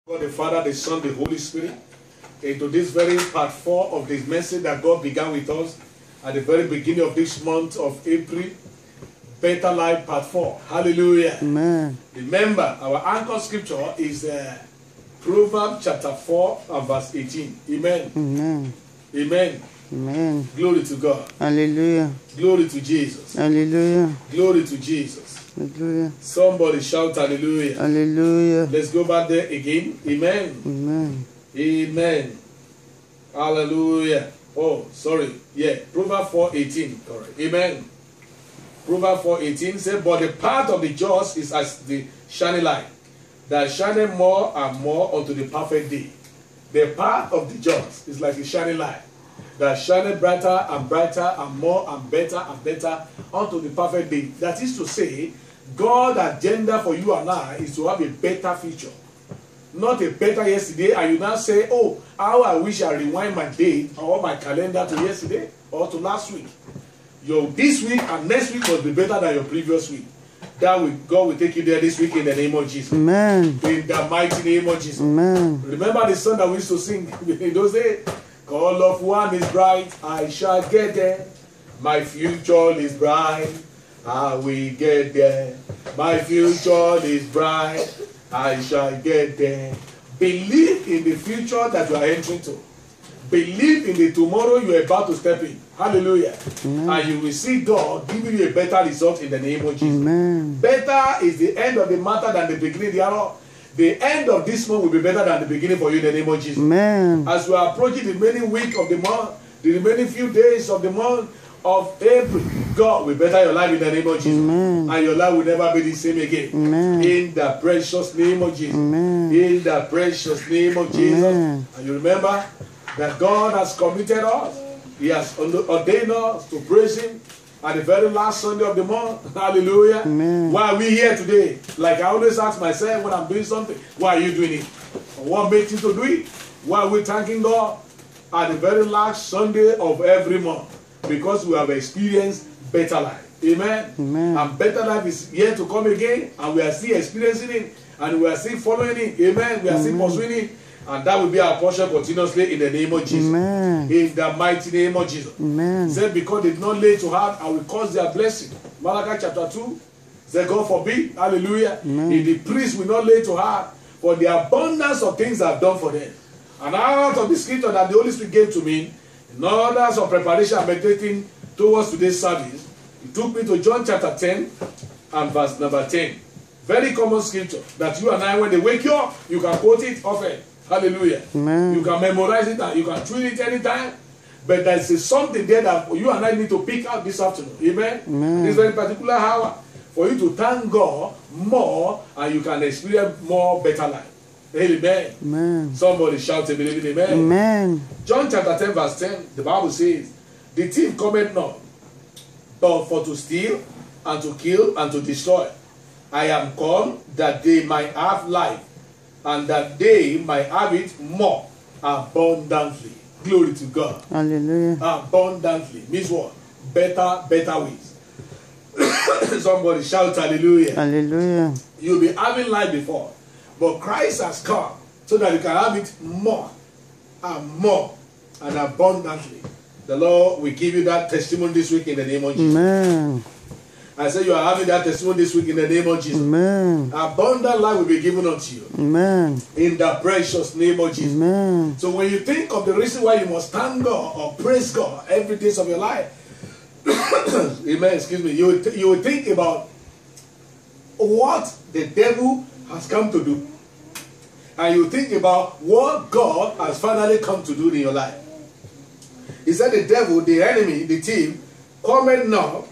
God the Father, the Son, the Holy Spirit, into this very part 4 of this message that God began with us at the very beginning of this month of April. Better Life part 4. Hallelujah. Amen. Remember, our anchor scripture is Proverbs chapter 4 and verse 18. Amen. Amen. Amen. Amen. Glory to God. Hallelujah. Glory to Jesus. Hallelujah. Glory to Jesus. Hallelujah. Somebody shout hallelujah. Hallelujah. Let's go back there again. Amen. Amen. Amen. Hallelujah. Oh, sorry. Yeah. Proverbs 4:18. Correct. Amen. Proverbs 4:18 says, but the path of the just is as the shining light, that shineth more and more unto the perfect day. The path of the just is like a shining light, that shineth brighter and brighter and more and better unto the perfect day. That is to say, God's agenda for you and I is to have a better future. Not a better yesterday, and you now say, oh, how I wish I rewind my date or my calendar to yesterday or to last week. Your this week and next week must be better than your previous week. That will, God will take you there this week in the name of Jesus. Amen. In the mighty name of Jesus. Amen. Remember the song that we used to sing in those days? Call of one is bright, I shall get there. My future is bright, I will get there. My future is bright, I shall get there. Believe in the future that you are entering to. Believe in the tomorrow you are about to step in. Hallelujah. Amen. And you will see God giving you a better result in the name of Jesus. Amen. Better is the end of the matter than the beginning thereof. The end of this month will be better than the beginning for you in the name of Jesus. Amen. As we are approaching the remaining week of the month, the remaining few days of the month of April, God will better your life in the name of Jesus. Amen. And your life will never be the same again. Amen. In the precious name of Jesus. Amen. In the precious name of Jesus. Amen. And you remember that God has committed us. He has ordained us to praise Him at the very last Sunday of the month. Hallelujah. Amen. Why are we here today? Like I always ask myself when I'm doing something, why are you doing it? What makes you to do it? Why are we thanking God at the very last Sunday of every month? Because we have experienced better life. Amen. Amen. And better life is yet to come again, and we are still experiencing it, and we are still following it. Amen. We are still pursuing it. And that will be our portion continuously in the name of Jesus. Amen. In the mighty name of Jesus. Amen. Said because they did not lay to heart, I will cause their blessing. Malachi chapter 2. Said God forbid. Hallelujah. Amen. If the priest will not lay to heart, for the abundance of things I've done for them. And out of the scripture that the Holy Spirit gave to me, in order of preparation and meditating towards today's service, He took me to John chapter 10 and verse number 10. Very common scripture that you and I, when they wake you up, you can quote it often. Hallelujah. Amen. You can memorize it and you can tweet it anytime. But there's something there that you and I need to pick out this afternoon. Amen. Amen. This very particular hour for you to thank God more and you can experience more better life. Amen. Amen. Somebody shout a believing amen. Amen. John chapter 10 verse 10, the Bible says, the thief cometh not, but for to steal and to kill and to destroy. I am come that they might have life, and that they might have it more abundantly. Glory to God. Hallelujah. Abundantly means what? Better ways. Somebody shout hallelujah. Hallelujah. You'll be having life before, but Christ has come so that you can have it more and more and abundantly. The Lord will give you that testimony this week in the name of Jesus. Amen. I say you are having that testimony this week in the name of Jesus. Amen. Abundant life will be given unto you. Amen. In the precious name of Jesus. Amen. So when you think of the reason why you must thank God or praise God every day of your life, amen, excuse me, you will think about what the devil has come to do. And you think about what God has finally come to do in your life. He said the devil, the enemy, the thief, cometh not,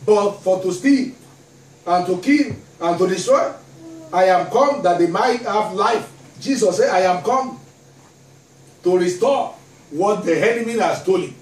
but for to steal and to kill and to destroy. I am come that they might have life. Jesus said, I am come to restore what the enemy has stolen,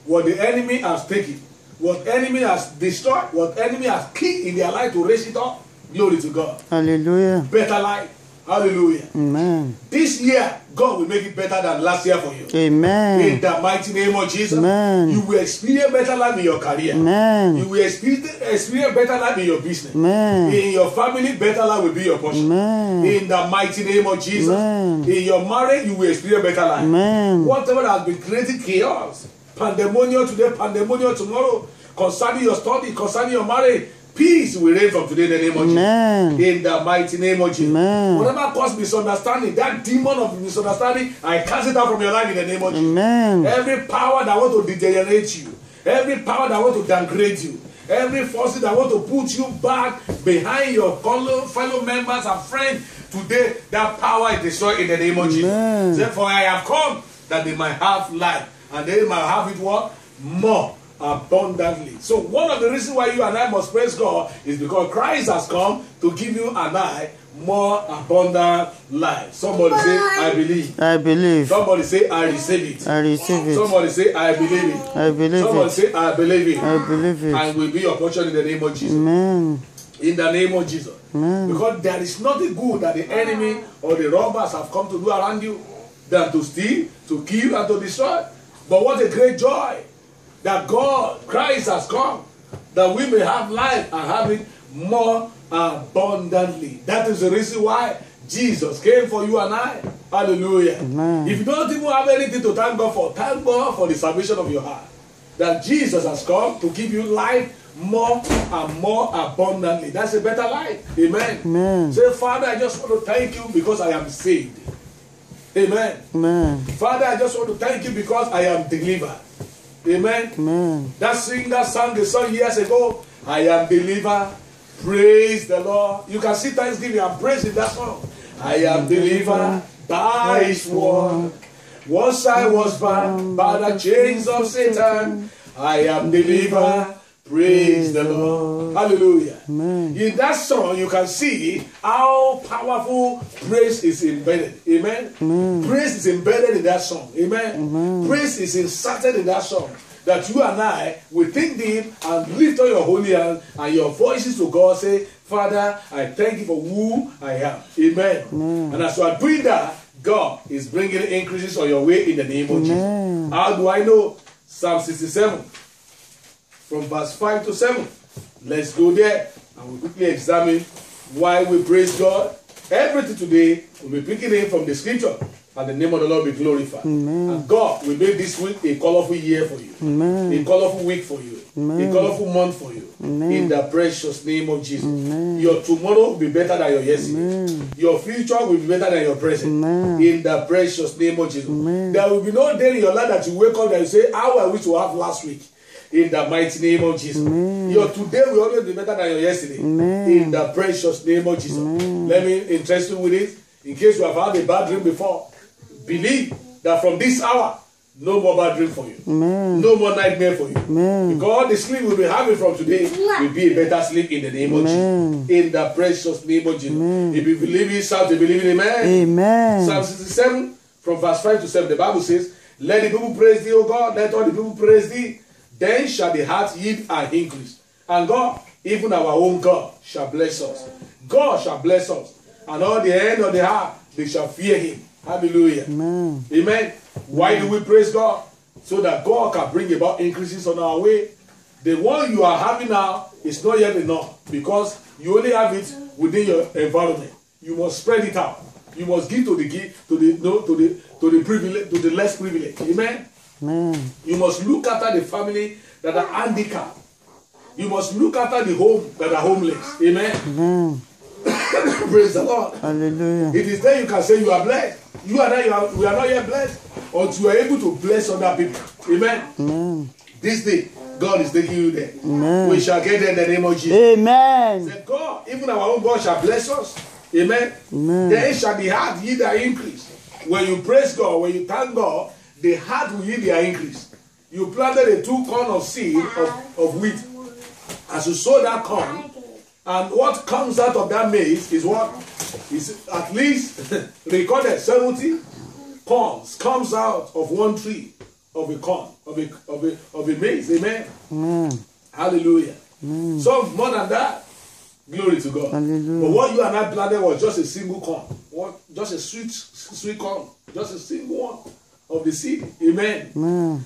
what the enemy has taken, what enemy has destroyed, what enemy has killed in their life to raise it up. Glory to God. Hallelujah. Better life. Hallelujah. Amen. This year, God will make it better than last year for you. Amen. In the mighty name of Jesus, Amen. you will experience better life in your career. Amen. You will experience better life in your business. Amen. In your family, better life will be your portion. Amen. In the mighty name of Jesus, Amen. in your marriage, you will experience better life. Amen. Whatever has been creating chaos, pandemonium today, pandemonium tomorrow, concerning your study, concerning your marriage, peace will reign from today in the name of Amen. Jesus. In the mighty name of Jesus. Amen. Whatever caused misunderstanding, that demon of misunderstanding, I cast it out from your life in the name of Jesus. Amen. Every power that want to degenerate you, every power that want to downgrade you, every force that want to put you back behind your fellow members and friends, today that power is destroyed in the name of Amen. Jesus. Therefore I have come that they might have life, and they might have it what? More abundantly. So one of the reasons why you and I must praise God is because Christ has come to give you and I more abundant life. Somebody say, I believe. I believe. Somebody say, I receive it. I receive it. Somebody say, I believe it. I believe Somebody it. say, I believe it. I believe it. And will be your portion in the name of Jesus. Amen. In the name of Jesus. Amen. Because there is nothing good that the enemy or the robbers have come to do around you than to steal, to kill, and to destroy. But what a great joy that God, Christ has come, that we may have life and have it more abundantly. That is the reason why Jesus came for you and I. Hallelujah. Amen. If you don't even have anything to thank God for the salvation of your heart. That Jesus has come to give you life more and more abundantly. That's a better life. Amen. Amen. Say, Father, I just want to thank you because I am saved. Amen. Amen. Father, I just want to thank you because I am delivered. Amen. Amen. That song they sung years ago, I am delivered. Praise the Lord. You can see thanksgiving and praise in that song. I am delivered by his word. Once I was bound by the chains of Satan, I am delivered. Praise the Lord. Hallelujah. Amen. In that song, you can see how powerful praise is embedded. Amen. Amen. Praise is embedded in that song. Amen. Amen. Praise is inserted in that song. That you and I will think deep and lift up your holy hand and your voices to God. Say, Father, I thank you for who I am. Amen. Amen. And as you are doing that, God is bringing increases on your way in the name of Amen. Jesus. How do I know? Psalm 67, from verse 5 to 7. Let's go there and we'll quickly examine why we praise God. Everything today will be picking in from the scripture, and the name of the Lord be glorified. Amen. And God will make this week a colorful year for you, Amen. a colorful week for you, Amen. a colorful month for you. Amen. In the precious name of Jesus. Amen. Your tomorrow will be better than your yesterday. Amen. Your future will be better than your present. Amen. In the precious name of Jesus. Amen. There will be no day in your life that you wake up and you say, how I wish to have last week. In the mighty name of Jesus. Amen. Your today will always be better than your yesterday. Amen. In the precious name of Jesus. Amen. Let me interest you with it. In case you have had a bad dream before, believe that from this hour, no more bad dream for you. Amen. No more nightmare for you. Amen. Because the sleep we'll be having from today will be a better sleep in the name of Amen. Jesus. In the precious name of Jesus. Amen. If you believe it, shout a believe it, amen. Amen. Psalm 67 from verse 5 to 7. The Bible says, let the people praise thee, O God, let all the people praise thee. Then shall the heart yield and increase. And God, even our own God, shall bless us. God shall bless us. And all the end of the heart, they shall fear him. Hallelujah. Amen. Amen. Why do we praise God? So that God can bring about increases on our way. The one you are having now is not yet enough, because you only have it within your environment. You must spread it out. You must give to the privilege, to the less privileged. Amen. Amen. You must look after the family that are handicapped. You must look after the home that are homeless. Amen. Amen. Praise the Lord. Hallelujah. It is then you can say you are blessed. You and I, we are not yet blessed until you are able to bless other people. Amen. Amen. This day, God is taking you there. Amen. We shall get there in the name of Jesus. Amen. Say, God, even our own God shall bless us. Amen. Amen. Then shall the heart yield their increase. When you praise God, when you thank God, the heart will yield their increase. You planted a 2 corn of seed of wheat. As you sow that corn, and what comes out of that maize is what is at least recorded 70 corns comes out of one tree of a corn, of a maize. Amen. Amen. Hallelujah. Amen. Some more than that. Glory to God. Hallelujah. But what you and I planted was just a single corn. Just a sweet corn. Just a single one of the seed. Amen. Amen.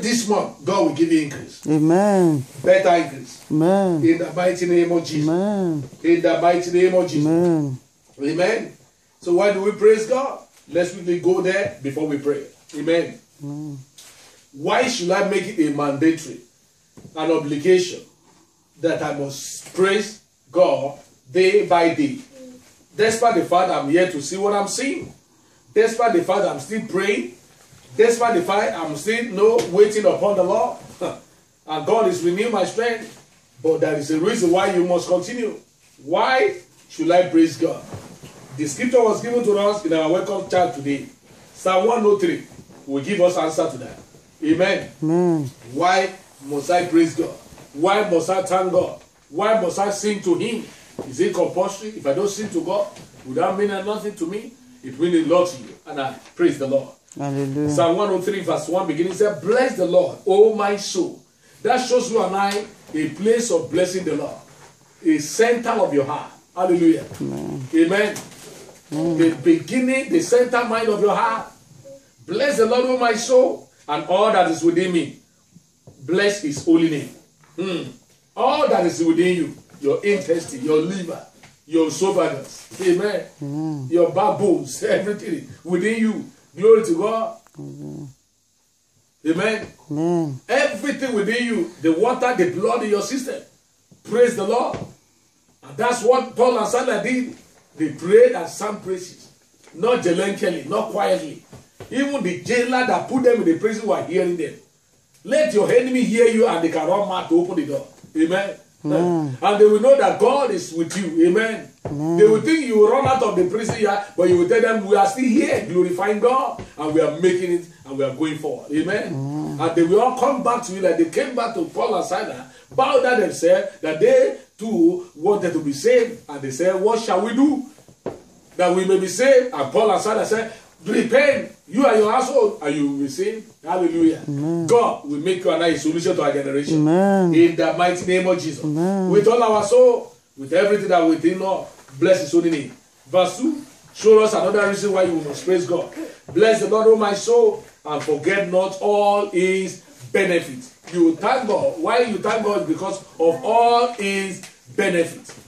This month, God will give you increase. Amen. Better increase. Amen. In the mighty name of Jesus. Amen. In the mighty name of Jesus. Amen. Amen. So why do we praise God? Let's quickly go there before we pray. Amen. Amen. Why should I make it a mandatory, an obligation, that I must praise God day by day? Despite the fact I'm here to see what I'm seeing. Despite the fact I'm still praying. Despite the fact I'm still waiting upon the Lord. And God is renewing my strength. But there is a reason why you must continue. Why should I praise God? The scripture was given to us in our welcome chat today. Psalm 103 will give us answer to that. Amen. Amen. Why must I praise God? Why must I thank God? Why must I sing to Him? Is it compulsory? If I don't sing to God, would that mean nothing to me? It means a lot to you. And I praise the Lord. Hallelujah. Psalm 103 verse 1 beginning said, bless the Lord, O my soul. That shows you and I a place of blessing the Lord. A center of your heart. Hallelujah. Amen. Amen. The beginning, the center mind of your heart. Bless the Lord, O my soul, and all that is within me. Bless His holy name. All that is within you, your intestine, your liver, your esophagus, amen, your backbones, everything within you. Glory to God. Amen. Amen. Everything within you, the water, the blood in your system. Praise the Lord. And that's what Paul and Silas did. They prayed and sang praises. Not gelenkely, not quietly. Even the jailer that put them in the prison were hearing them. Let your enemy hear you and they can run mad to open the door. Amen. And they will know that God is with you. Amen. They will think you will run out of the prison here, but you will tell them we are still here glorifying God and we are making it and we are going forward. Amen. And they will all come back to you like they came back to Paul and Silas, bowed down themselves that they too wanted to be saved. And they said, what shall we do that we may be saved? And Paul and Silas said, repent, you and your household, and you will be saved. Hallelujah. God will make you and I a solution to our generation. Amen. In the mighty name of Jesus. Amen. With all our soul, with everything that we think of, bless His holy name. Verse 2 show us another reason why you must praise God. Bless the Lord, O my soul, and forget not all His benefits. You thank God. Why you thank God? Because of all His benefits.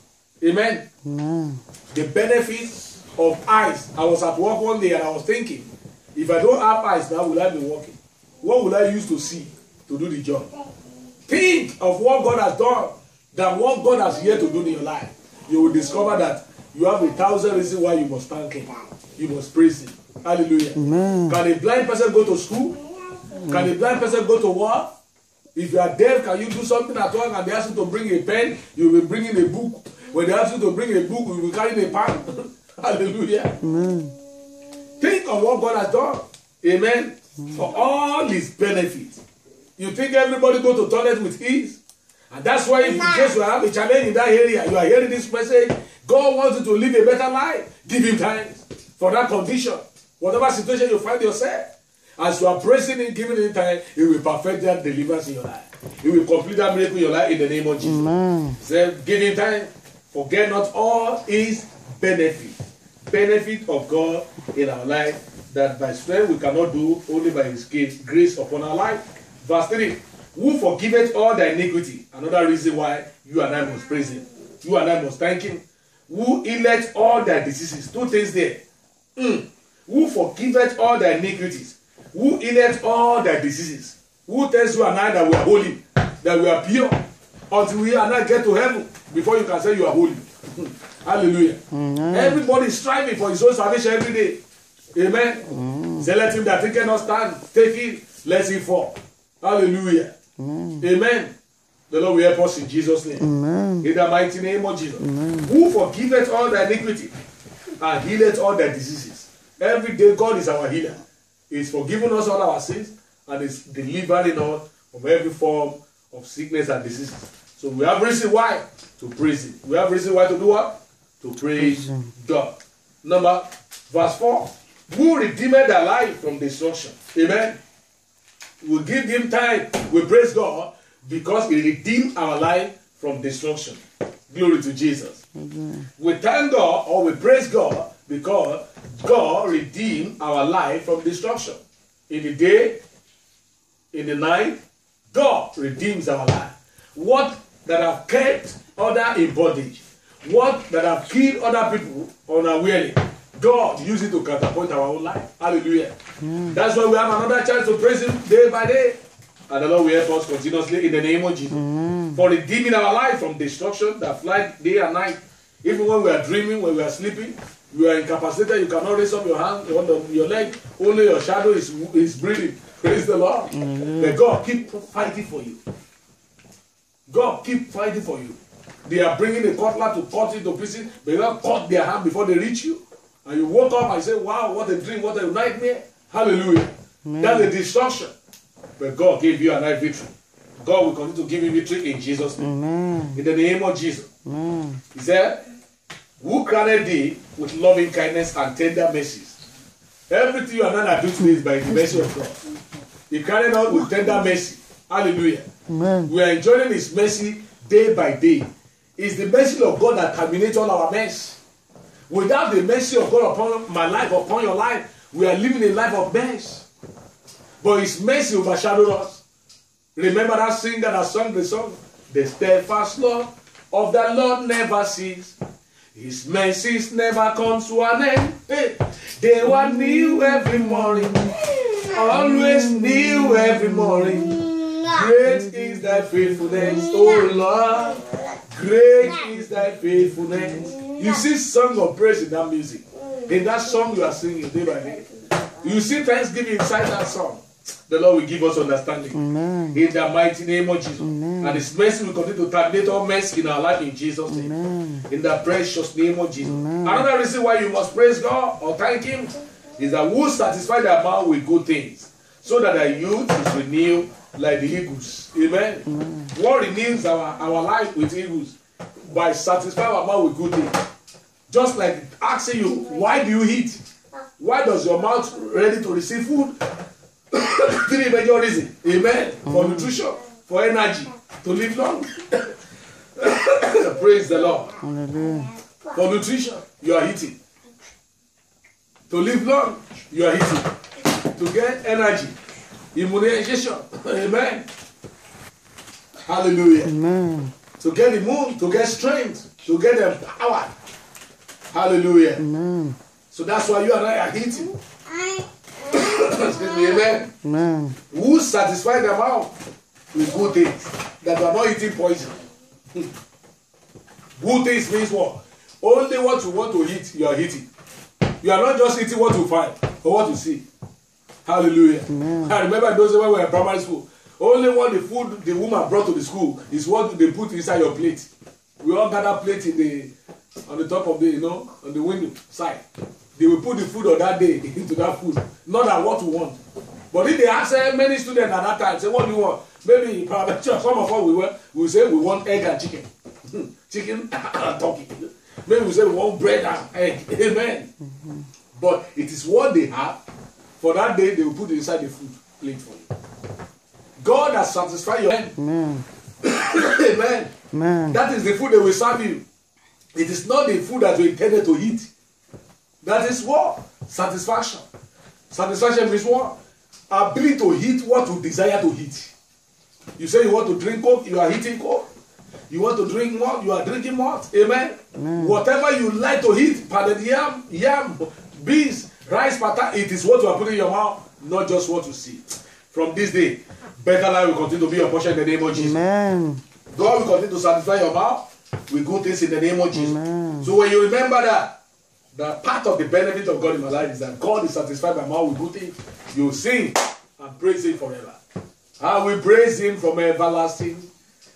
Amen. Amen. The benefits of eyes. I was at work one day and I was thinking, if I don't have eyes now, will I be working? What will I use to see to do the job? Think of what God has done than what God has yet to do in your life. You will discover that you have 1,000 reasons why you must thank Him. You must praise Him. Hallelujah. Amen. Can a blind person go to school? Can a blind person go to work? If you are deaf, can you do something at work and they ask you to bring a pen? You will be bringing a book. When they ask you to bring a book, you will be carrying a pen. Hallelujah. Amen. Think of what God has done. Amen. For all His benefits. You think everybody go to toilet with ease? And that's why if in case you have a challenge in that area, you are hearing this message, God wants you to live a better life. Give Him thanks for that condition. Whatever situation you find yourself, as you are praising Him, giving Him time, He will perfect that deliverance in your life. He will complete that miracle in your life in the name of Jesus. Amen. Say, give Him time. Forget not all His benefits. Benefit of God in our life, that by strength we cannot do, only by His grace upon our life. Verse 3, who forgiveth all thy iniquity? Another reason why you and I must praise Him. You and I must thank Him. Who healeth all thy diseases? Two things there. Who forgiveth all thy iniquities? Who healeth all thy diseases? Who tells you and I that we are holy, that we are pure, until we and I get to heaven before you can say you are holy? Hallelujah. Everybody is striving for his own salvation every day. Amen. Say, let him that thinketh not stand, take it, let him fall. Hallelujah. Amen. The Lord will help us in Jesus' name. Amen. In the mighty name of Jesus. Amen. Who forgiveth all thy iniquity and healeth all thy diseases. Every day God is our healer. He is forgiving us all our sins and is delivering us from every form of sickness and diseases. So we have reason why to praise Him. We have reason why to do what? To praise God. Number, verse 4. Who redeemed thy life from destruction. Amen. We give Him time. We praise God because He redeemed our life from destruction. Glory to Jesus. We thank God or we praise God because God redeemed our life from destruction. In the day, in the night, God redeems our life. What that have kept other in bondage, what that have killed other people unawarely, God uses it to catapult our own life. Hallelujah. That's why we have another chance to praise Him day by day. And the Lord will help us continuously in the name of Jesus. For redeeming our life from destruction that flies day and night. Even when we are dreaming, when we are sleeping, you are incapacitated, you cannot raise up your hand, your leg, only your shadow is breathing. Praise the Lord. But God keep fighting for you. God keep fighting for you. They are bringing a cutlass to cut you to pieces, but you don't cut their hand before they reach you. And you woke up and say, wow, what a dream, what a nightmare. Hallelujah. That's a destruction. But God gave you a night victory. God will continue to give you victory in Jesus' name. In the name of Jesus. He said, who crowned thee with loving kindness and tender mercies? Everything you and I do today is by the mercy of God. He crowned us with tender mercy. Hallelujah. We are enjoying His mercy day by day. It's the mercy of God that terminates all our mess. Without the mercy of God upon my life, upon your life, we are living a life of mess. But His mercy overshadowed us. Remember that singer that sung the song? The steadfast love of the Lord never ceases. His mercies never come to an end. Hey. They were new every morning. Always new every morning. Great is thy faithfulness, oh Lord. Great is thy faithfulness. You see song of praise in that music. In that song you are singing day by day. You see thanksgiving inside that song. The Lord will give us understanding. In the mighty name of Jesus. And His mercy will continue to terminate all mess in our life in Jesus' name. In the precious name of Jesus. Another reason why you must praise God or thank Him is that who satisfy their mouth with good things, so that their youth is renewed like the eagles. Amen. What renews our life with eagles? By satisfying our mouth with good things. Just like asking you, why do you eat? Why does your mouth ready to receive food? Three major reasons. Amen. For nutrition, for energy, to live long. Praise the Lord. For nutrition, you are eating. To live long, you are eating. To get energy, immunization. Amen. Hallelujah. Amen. To get immune, to get strength, to get empowered. Hallelujah. Amen. So that's why you and I are eating. Excuse me, amen. Amen. Who satisfy their mouth with good things, that you are not eating poison. Good things means what? Only what you want to eat, you are eating. You are not just eating what you find or what you see. Hallelujah. Amen. I remember those when we were in primary school. Only what the food the woman brought to the school is what they put inside your plate. We all gather plate on the top of the, on the window side. They will put the food of that day into that food. Not at what we want. But if they ask many students at that time, say, what do you want? Maybe some of us we say we want egg and chicken. Chicken and turkey. Maybe we say we want bread and egg. Amen. But it is what they have. For that day, they will put it inside the food plate for you. God has satisfied your end. Amen. Amen. Amen. That is the food they will serve you. It is not the food that you intended to eat. That is what? Satisfaction. Satisfaction means what? Ability to eat what you desire to eat. You say you want to drink Coke, you are eating Coke. You want to drink malt, you are drinking malt. Amen. Whatever you like to eat, pounded yam, beans, rice, pata, it is what you are putting in your mouth, not just what you see. From this day, better life will continue to be your portion in the name of Jesus. Amen. God will continue to satisfy your mouth with good things in the name of Jesus. Amen. So when you remember that, the part of the benefit of God in my life is that God is satisfied my mouth with good things. You sing and praise Him forever. I will praise Him from everlasting,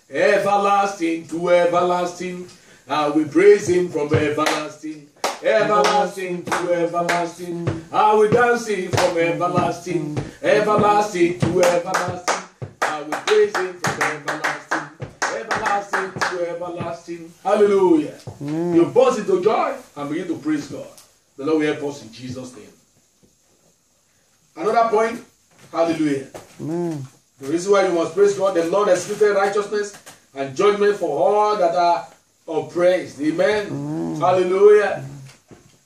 everlasting to everlasting. I will praise Him from everlasting, everlasting to everlasting. I will dance Him from everlasting, everlasting to everlasting. I will praise Him from everlasting, everlasting to everlasting. Hallelujah. You burst into joy and begin to praise God. The Lord will help us in Jesus' name. Another point. Hallelujah. The reason why you must praise God, the Lord has executed righteousness and judgment for all that are of praise. Amen. Hallelujah.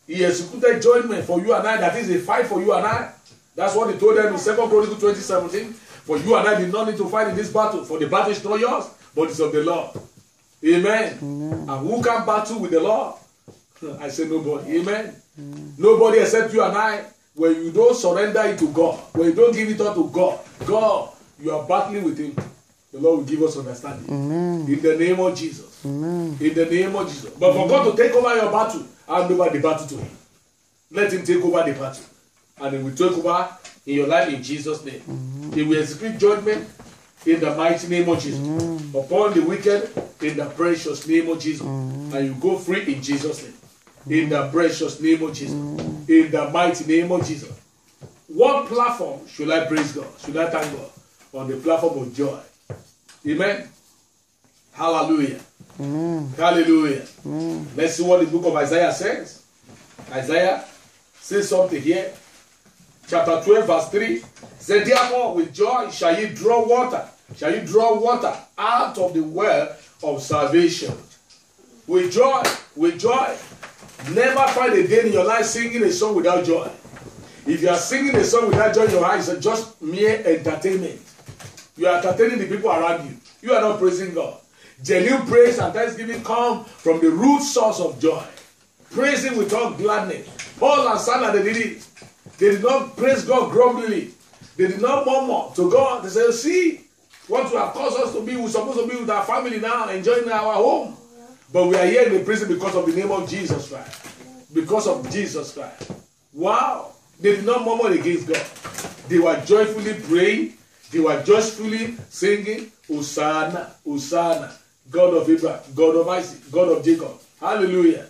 He executed judgment for you and I. That is a fight for you and I. That's what he told them in 2 Chronicles 20:17. For you and I did not need to fight in this battle. For the battle is not yours, but it's of the Lord. Amen. And who can battle with the Lord? I say nobody. Amen. Nobody except you and I. When you don't surrender it to God, when you don't give it all to God, you are battling with Him. The Lord will give us understanding. In the name of Jesus. In the name of Jesus. But for God to take over your battle, hand over the battle to Him. Let Him take over the battle. And He will take over in your life in Jesus' name. He will execute judgment in the mighty name of Jesus. Upon the wicked in the precious name of Jesus. And you go free in Jesus' name. In the precious name of Jesus. In the mighty name of Jesus. What platform should I praise God? Should I thank God? On the platform of joy. Amen. Hallelujah. Hallelujah. Let's see what the book of Isaiah says. Isaiah says something here. Chapter 12 verse 3. Say, therefore with joy shall ye draw water. Shall you draw water out of the well of salvation. With joy. With joy. Never find a day in your life singing a song without joy. If you are singing a song without joy in your eyes, it's just mere entertainment. You are entertaining the people around you. You are not praising God. Genuine praise and thanksgiving come from the root source of joy. Praising with all gladness. Paul and Silas, they did it. They did not praise God grumblingly. They did not murmur to God. They said, see, what you have caused us to be, we're supposed to be with our family now, enjoying our home. But we are here in the prison because of the name of Jesus Christ. Because of Jesus Christ. Wow. They did not murmur against God. They were joyfully praying. They were joyfully singing, Hosanna, Hosanna, God of Abraham, God of Isaac, God of Jacob. Hallelujah.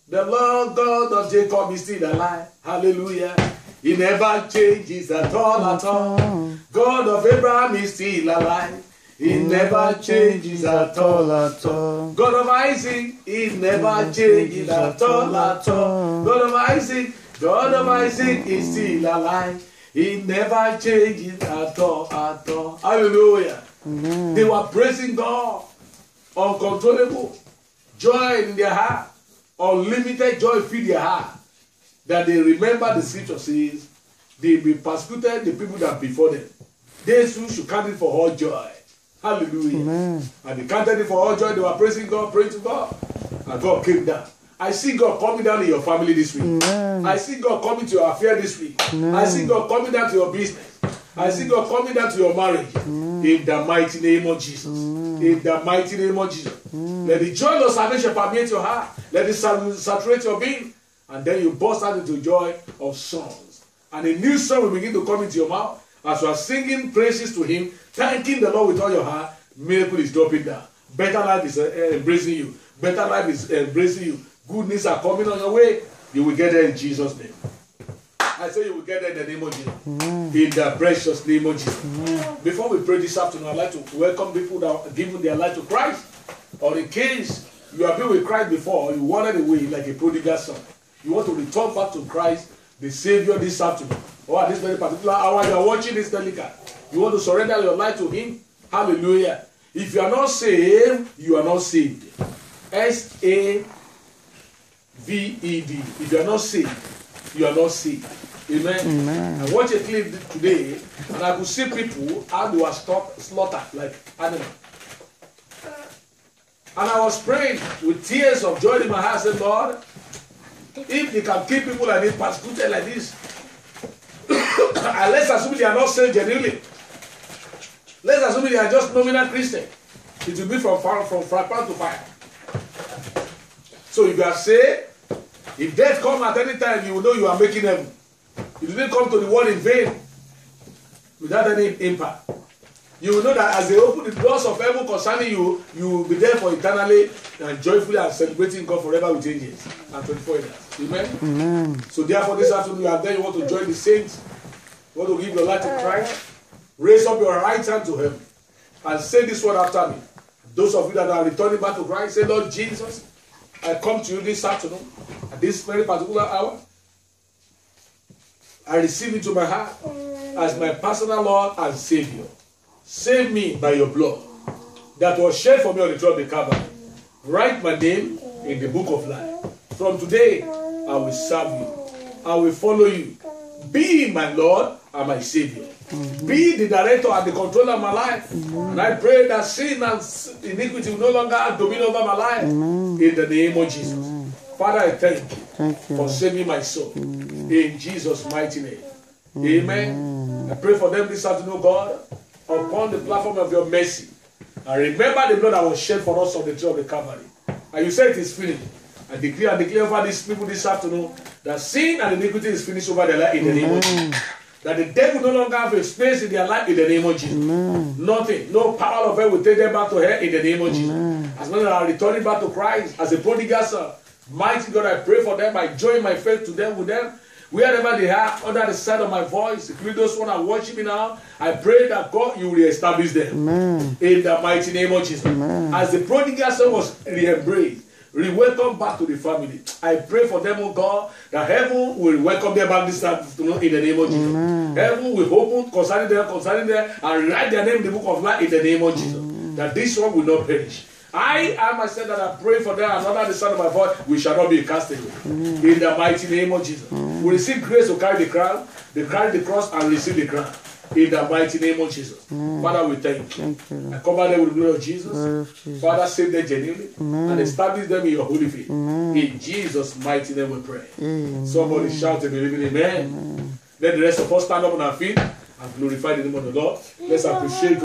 The Lord God of Jacob is still alive. Hallelujah. He never changes at all, at all. God of Abraham is still alive. He never changes at all, at all. God of Isaac, He never changes at all, at all. God of Isaac is still alive. He never changes at all, at all. Hallelujah. They were praising God. Uncontrollable joy in their heart. Unlimited joy fill their heart. That they remember the scripture says, they be persecuted the people that before them. They too should count it for all joy. Hallelujah. And they counted it for all joy. They were praising God, praying to God. And God came down. I see God coming down in your family this week. I see God coming to your affair this week. I see God coming down to your business. I see God coming down to your marriage. In the mighty name of Jesus. In the mighty name of Jesus. Let the joy of salvation permeate your heart. Let it saturate your being. And then you burst out into joy of songs. And a new song will begin to come into your mouth. As you are singing praises to Him, thanking the Lord with all your heart, miracle is dropping down. Better life is embracing you. Better life is embracing you. Goodness are coming on your way. You will get there in Jesus' name. I say you will get there in the name of Jesus. In the precious name of Jesus. Before we pray this afternoon, I'd like to welcome people that are giving their life to Christ. Or in case you have been with Christ before, you wandered away like a prodigal son. You want to return back to Christ, the Savior, this afternoon. Or at this very particular hour you are watching this telecast. You want to surrender your life to Him. Hallelujah. If you are not saved, you are not saved. S-A-V-E-D. If you are not saved, you are not saved. Amen. I watched a clip today, and I could see people how they were slaughtered like animals. And I was praying with tears of joy in my heart. I said, Lord, if they can keep people like this, persecuted like this, and let's assume they are not saved genuinely. Let's assume they are just nominal Christian. It will be from fire to fire. So if you are saved, if death comes at any time, you will know you are making heaven. You didn't come to the world in vain without any impact. You will know that as they open the doors of heaven concerning you, you will be there for eternally and joyfully and celebrating God forever with angels and 24 years. Amen? So therefore this afternoon you are there, you want to join the saints, you want to give your life to Christ, raise up your right hand to Him and say this word after me. Those of you that are returning back to Christ, say, Lord Jesus, I come to you this afternoon at this very particular hour. I receive into my heart as my personal Lord and Savior. Save me by your blood that was shed for me on the cross of Calvary. Write my name in the book of life. From today, I will serve you. I will follow you. Be my Lord and my Savior. Be the director and the controller of my life. And I pray that sin and iniquity will no longer have dominion over my life. In the name of Jesus. Father, I thank you for saving my soul. In Jesus' mighty name. Amen. I pray for them this afternoon, God, upon the platform of your mercy. And remember the blood that was shed for us on the tree of the Calvary. And you said it is finished. I declare over these people this afternoon that sin and iniquity is finished over their life in the name of Jesus. That the devil no longer have a space in their life in the name of Jesus. Nothing, no power of hell will take them back to hell in the name of Jesus. As long as I are returning back to Christ as a prodigal son, mighty God, I pray for them. I join my faith to them with them. Wherever they are, under the sound of my voice, including those who are watching me now, I pray that God, you will reestablish them. In the mighty name of Jesus. As the prodigal son was re-embraced, re-welcome back to the family, I pray for them, oh God, that heaven will welcome them back this afternoon in the name of Jesus. Heaven will open concerning them, and write their name in the book of life in the name of Jesus. That this one will not perish. I myself that I pray for them, and under the sound of my voice, we shall not be cast away. In the mighty name of Jesus. We receive grace to carry the crown, they carry the cross and receive the crown. In the mighty name of Jesus. Father, we thank you. I cover them with the blood of Jesus. Father, save them genuinely and establish them in your holy faith. In Jesus' mighty name we pray. Somebody shout and believe in amen. Let the rest of us stand up on our feet and glorify the name of the Lord. Let's appreciate